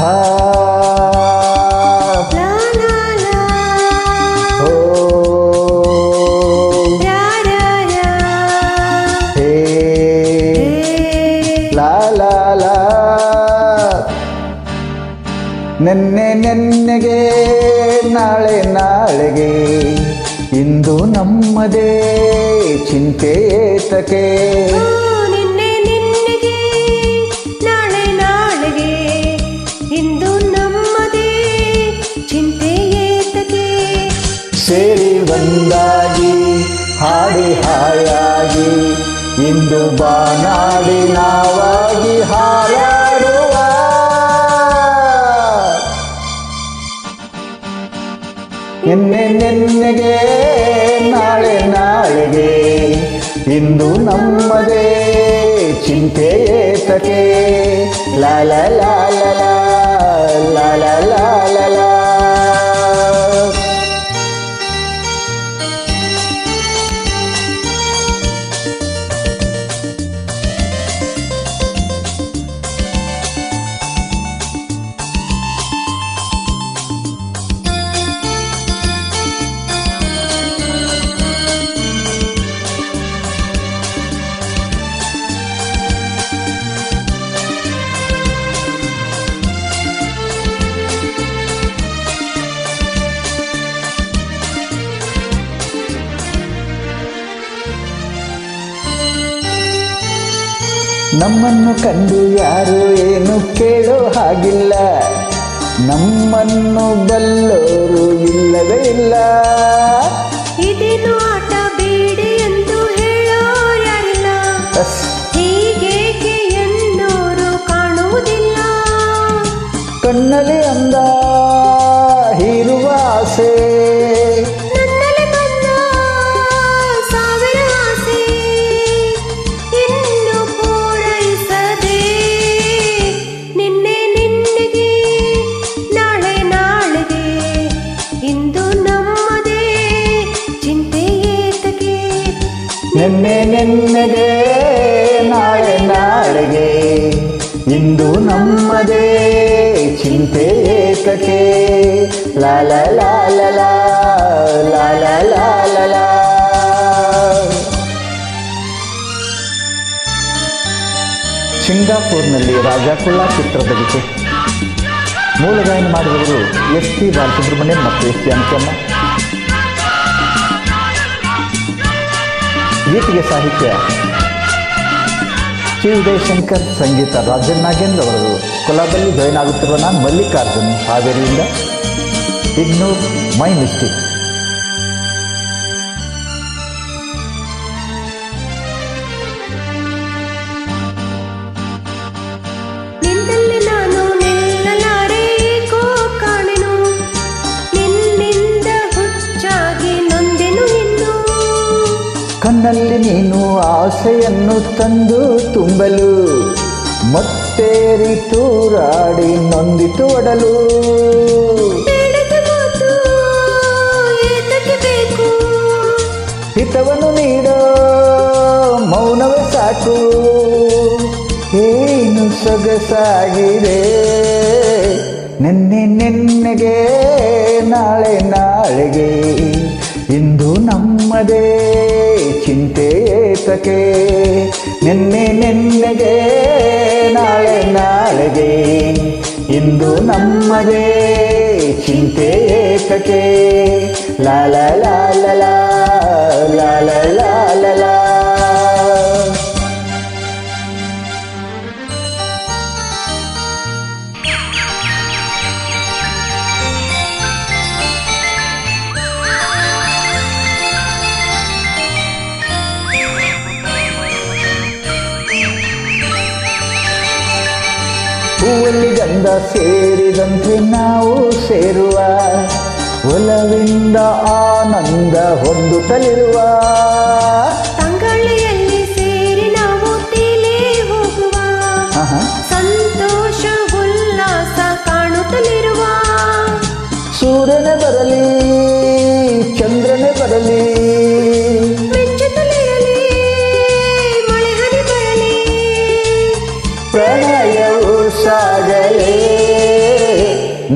ಹಾ ಲಾ ಲಾ ಲಾ ಓ ರಾ ರಾ ರಾ ಹೇ ಲಾ ಲಾ ಲಾ ನೆನ್ನೆಗೆ ನಾಳೆ ನಾಳೆಗೆ ಇಂದು ನಮ್ಮದೇ ಚಿಂತೆ ಏತಕ್ಕೆ ನಿನ್ನೆಗೆ ನಾಳೆ ನಾಳೆಗೆ ಇಂದು ನಮ್ಮದೇ ಚಿಂತೆ ಏತಕ್ಕೆ ಸೇರಿ ಒಂದಾಗಿ ಹಾಡಿ ಹಾಯಾಗಿ ಇಂದು ಬಾನಾಡಿ ನಾವಾಗಿ ಹಾರಾಡುವ ನೆನ್ನೆಗೆ ನಾಳೆ ನಾಳೆಗೆ ಇಂದು ನಮ್ಮದೇ ಚಿಂತೆ ಏತಕ್ಕೆ ಲಾ ಲಾ ಲಾ ಲಾ ಲಾ ಲಾ ಲಾ ಲಾ ಲಾ ನಮ್ಮನ್ನು ಕಂಡು ಯಾರು ಏನು ಕೇಳೋ ಹಾಗಿಲ್ಲ, ನಮ್ಮನ್ನು ಬಲ್ಲೋರು ಇಲ್ಲವೇ ಇಲ್ಲ. ಇದೇನು ಆಟ ಬೇಡಿ ಎಂದು ಹೇಳೋರು ಯಾರಿಲ್ಲ, ಹೀಗೇಕೆ ಎನ್ನೋರು ಕಾಣುವುದಿಲ್ಲ. ಕಣ್ಣಲ್ಲಿ ಅಂದ ಹೀರುವ ಆಸೆ, ನನ್ನಲ್ಲಿ ಬಂದ ಸಾವಿರ ಆಸೆ, ಇನ್ನು ಪೂರೈಸದೆ ನಿನ್ನೆಗೆ ನಾಳೆ ನಾಳೆಗೆ ಇಂದು ನಮ್ಮದೇ ಚಿಂತೆ ಏತಕ್ಕೆ. ನೆನ್ನೆಗೆ ನಾಳೆ ನಾಳೆಗೆ ಇಂದು ನಮ್ಮದೇ ಚಿಂತೆ ಏತಕ್ಕೆ. ಲಾ ಲಾ ಲಾ ಲಾ ಲಾ ಲಾ ಲಾ ಲಾ ಲಾ ಲಾ. ಸಿಂಗಾಪುರ್ನಲ್ಲಿ ರಾಜಾಕುಳ್ಳ ಚಿತ್ರದ ಗೀತೆ ಮೂಲ ಗಾಯನ ಮಾಡಿದವರು ಎಸ್ ಪಿ ಬಾಲಸುಬ್ರಹ್ಮಣ್ಯಂ ಮತ್ತು ಎಸ್ ಪಿ ಅಂಕಮ್ಮ. ಗೀತೆಗೆ ಸಾಹಿತ್ಯ ಶ್ರೀ ಉದಯಶಂಕರ್, ಸಂಗೀತ ರಾಜನ್ ನಾಗೇಂದ್ರ ಅವರದು. ಕೊಲಾಬಲ್ಲಿ ಜಾಯಿನ್ ಆಗುತ್ತಿರುವ ನಾನು ಮಲ್ಲಿಕಾರ್ಜುನ್ ಹಾವೇರಿಯಿಂದ. Ignore my mistake. ನಿನ್ನಲ್ಲಿ ನಾನು ನಿಲ್ಲಲಾರೆ ಏಕೋ ಕಾಣೆನು, ನಿನ್ನಿಂದ ಹುಚ್ಚಾಗಿ ನೊಂದೆನು ಇನ್ನು. ಕಣ್ಣಲ್ಲಿ ನೀನು ಆಸೆಯನ್ನು ತಂದು ತುಂಬಲು, ಮತ್ತೇರಿ ತೂರಾಡಿ ನೊಂದಿತು ಒಡಲು. ಬೇಡದ ಮಾತು ಏತಕ್ಕೆ ಬೇಕು, ಹಿತವನ್ನು ನೀಡೋ ಮೌನವೇ ಸಾಕು. ಏನು ಸೊಗಸಾಗಿದೆ ನೆನ್ನೆಗೆ ನಾಳೆ ನಾಳೆಗೆ ಇಂದು ನಮ್ಮದೇ ಚಿಂತೆ ಏತಕ್ಕೆ. ನೆನ್ನೆಗೆ ನಾಳೆ ನಾಳೆಗೆ ಇಂದು ನಮ್ಮದೇ ಚಿಂತೆ ಏತಕ್ಕೆ. ಲಾ ಲಾ ಲಾ ಲಾ ಲಾ ಲಾ ಲಾ ಲಾ ಲಾ ಲಾ. ಹೂವಲ್ಲಿ ಗಂಧ ಸೇರಿದಂತೆ ನಾವು ಸೇರುವ, ಒಲವಿಂದ ಆನಂದ ಹೊಂದುತ್ತಲಿರುವ. ತಂಗಳಿಯಲ್ಲಿ ಸೇರಿ ನಾವು ತೇಲಿ ಹೋಗುವ, ಸಂತೋಷ ಉಲ್ಲಾಸ ಕಾಣುತ್ತಲಿರುವ. ಸೂರ್ಯನೇ ಬರಲಿ ಚಂದ್ರನೇ ಬರಲಿ, ಮಿಂಚುತ್ತಲಿರಲಿ ಮಳೆ ಹನಿ ಬರಲಿ, ಪ್ರಣಯವು ಸಾಗಲೇ